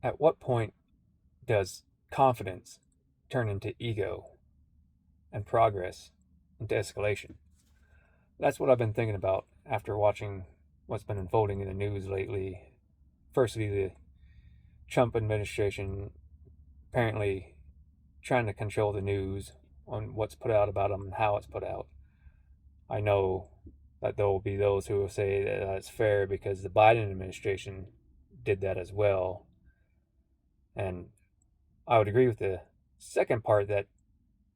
At what point does confidence turn into ego and progress into escalation? That's what I've been thinking about after watching what's been unfolding in the news lately. Firstly, the Trump administration apparently trying to control the news on what's put out about them and how it's put out. I know that there will be those who will say that it's fair because the Biden administration did that as well. And I would agree with the second part that,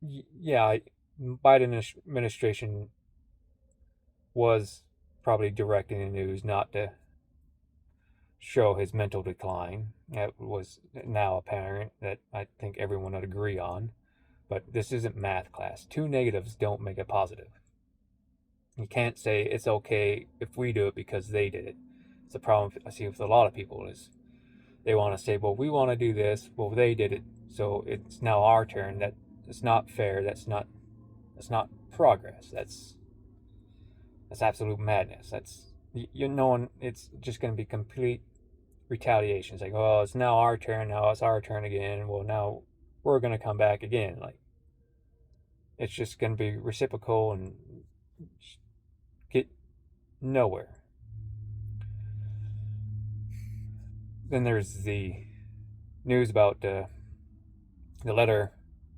yeah, Biden administration was probably directing the news not to show his mental decline. That was now apparent that I think everyone would agree on. But this isn't math class. Two negatives don't make a positive. You can't say it's okay if we do it because they did it. It's a problem I see with a lot of people is they want to say, well, we want to do this. Well, they did it, so it's now our turn. That's not fair. That's not progress. That's absolute madness. That's you know, it's just going to be complete retaliation. It's like, oh, it's now our turn. Now it's our turn again. Well, now we're going to come back again. Like, it's just going to be reciprocal and get nowhere. Then there's the news about the letter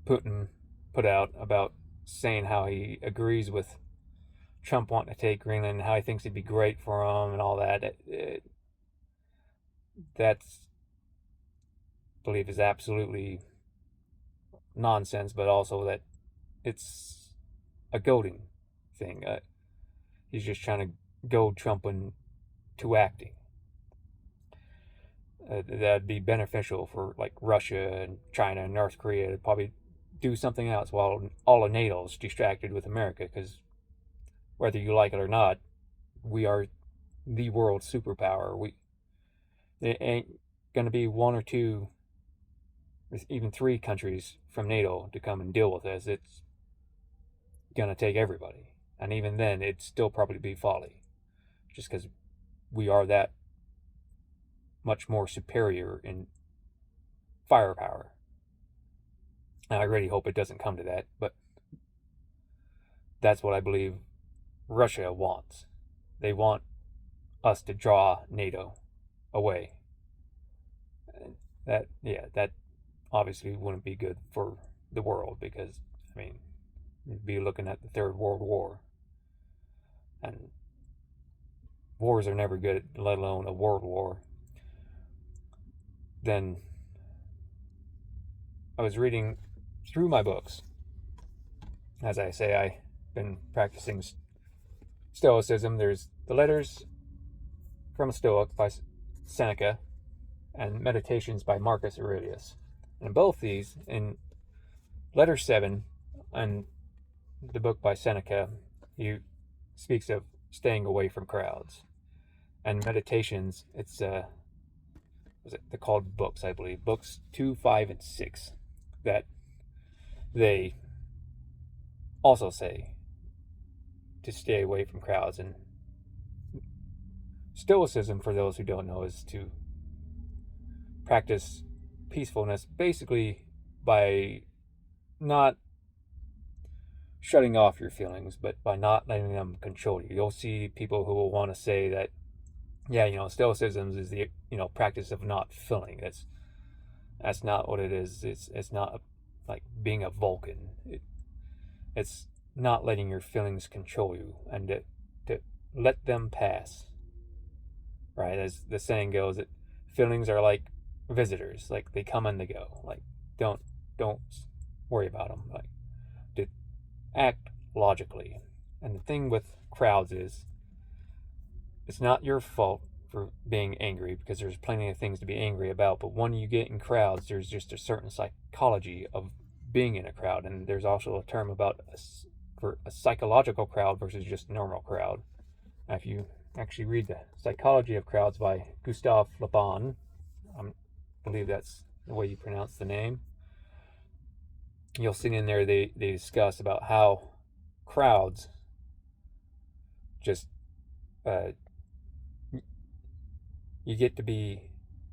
Putin put out about saying how he agrees with Trump wanting to take Greenland, how he thinks it'd be great for him, and all that. That's, I believe, is absolutely nonsense, but also that it's a goading thing. He's just trying to goad Trump into acting. That'd be beneficial for like Russia and China and North Korea to probably do something else while all of NATO's distracted with America, because whether you like it or not, we are the world superpower. It ain't going to be one or two, even three countries from NATO to come and deal with this. It's going to take everybody. And even then, it'd still probably be folly, just because we are that much more superior in firepower. And I really hope it doesn't come to that, but that's what I believe Russia wants. They want us to draw NATO away. That obviously wouldn't be good for the world because, I mean, we'd be looking at the Third World War. And wars are never good, let alone a world war. Then I was reading through my books. As I say, I've been practicing Stoicism. There's the Letters from a Stoic by Seneca and Meditations by Marcus Aurelius. And both these, in Letter 7 and the book by Seneca, he speaks of staying away from crowds. And Meditations, it's they're called books, I believe, books 2, 5, and 6, that they also say to stay away from crowds. And Stoicism, for those who don't know, is to practice peacefulness basically by not shutting off your feelings, but by not letting them control you. You'll see people who will want to say that, yeah, Stoicism is the practice of not feeling. That's not what it is. It's not like being a Vulcan. It's not letting your feelings control you and to let them pass. Right, as the saying goes, that feelings are like visitors, like they come and they go. Like don't worry about them. Like to act logically. And the thing with crowds is, it's not your fault for being angry because there's plenty of things to be angry about. But when you get in crowds, there's just a certain psychology of being in a crowd, and there's also a term about for a psychological crowd versus just a normal crowd. Now, if you actually read The Psychology of Crowds by Gustave Le Bon, I believe that's the way you pronounce the name, you'll see in there they discuss about how crowds just you get to be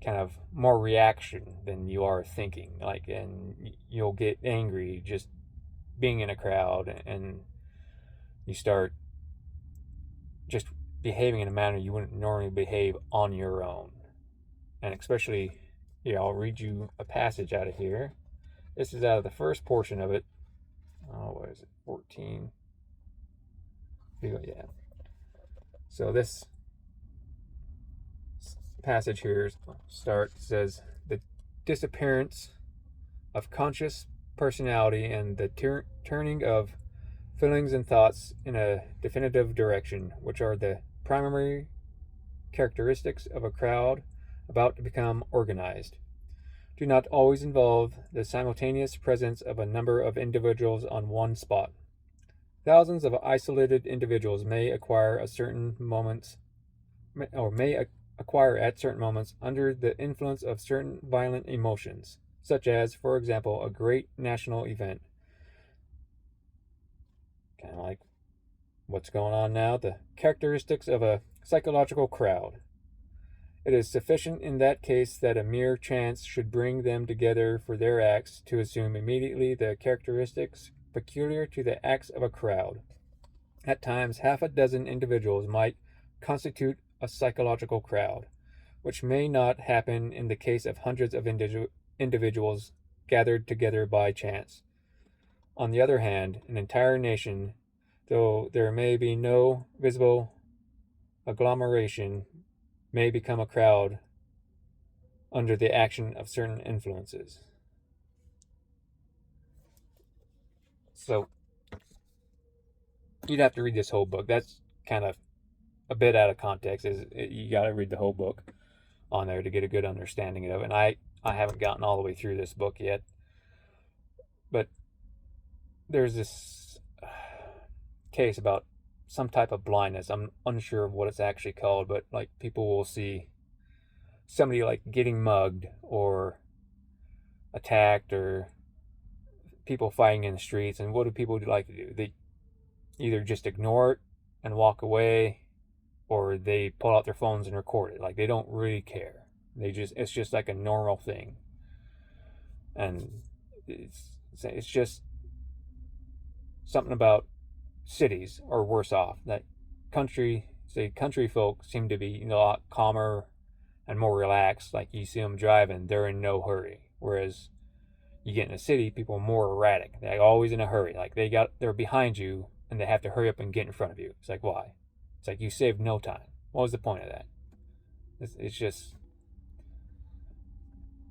kind of more reaction than you are thinking. Like, and you'll get angry just being in a crowd, and you start just behaving in a manner you wouldn't normally behave on your own. And especially, yeah, I'll read you a passage out of here. This is out of the first portion of it. Oh, what is it? 14. Yeah. So this passage here says the disappearance of conscious personality and the turning of feelings and thoughts in a definitive direction, which are the primary characteristics of a crowd about to become organized, do not always involve the simultaneous presence of a number of individuals on one spot. Thousands of isolated individuals may acquire at certain moments under the influence of certain violent emotions, such as, for example, a great national event. Kind of like what's going on now, the characteristics of a psychological crowd. It is sufficient in that case that a mere chance should bring them together for their acts to assume immediately the characteristics peculiar to the acts of a crowd. At times, half a dozen individuals might constitute a psychological crowd, which may not happen in the case of hundreds of individuals gathered together by chance. On the other hand, an entire nation, though there may be no visible agglomeration, may become a crowd under the action of certain influences. So you'd have to read this whole book. That's kind of a bit out of context. You got to read the whole book on there to get a good understanding of it. And I haven't gotten all the way through this book yet, but there's this case about some type of blindness. I'm unsure of what it's actually called, but like people will see somebody like getting mugged or attacked or people fighting in the streets, and what do people like to do? They either just ignore it and walk away, or they pull out their phones and record it. Like they don't really care. It's just like a normal thing, and it's just something about cities are worse off. That country folk seem to be a lot calmer and more relaxed. Like you see them driving, they're in no hurry. Whereas you get in a city, people are more erratic. They're always in a hurry. Like they're behind you and they have to hurry up and get in front of you. It's like, why? It's like you saved no time. What was the point of that? It's just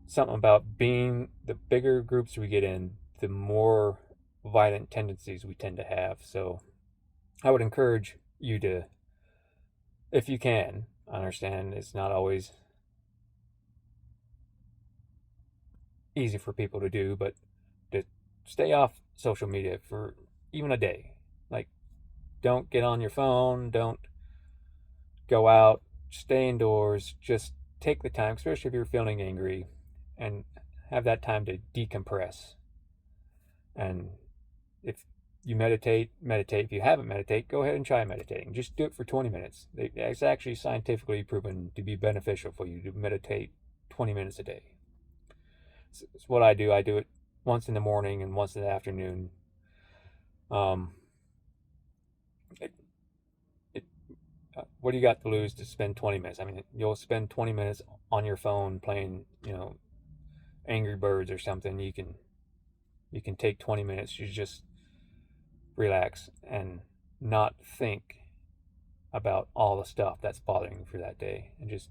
something about being the bigger groups we get in, the more violent tendencies we tend to have. So I would encourage you to, if you can, I understand it's not always easy for people to do, but to stay off social media for even a day. Like, don't get on your phone, don't go out, stay indoors, just take the time, especially if you're feeling angry, and have that time to decompress. And if you meditate. If you haven't meditated, go ahead and try meditating. Just do it for 20 minutes. It's actually scientifically proven to be beneficial for you to meditate 20 minutes a day. It's what I do. I do it once in the morning and once in the afternoon. What do you got to lose to spend 20 minutes? I mean, you'll spend 20 minutes on your phone playing, Angry Birds or something. You can take 20 minutes. You just relax and not think about all the stuff that's bothering you for that day, and just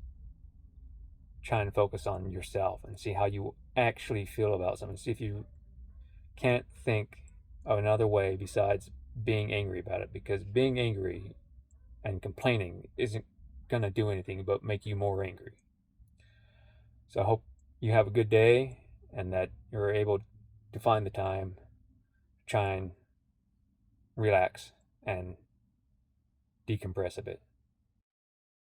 try and focus on yourself and see how you actually feel about something. See if you can't think of another way besides being angry about it, because being angry and complaining isn't going to do anything but make you more angry. So I hope you have a good day and that you're able to find the time to try and relax and decompress a bit.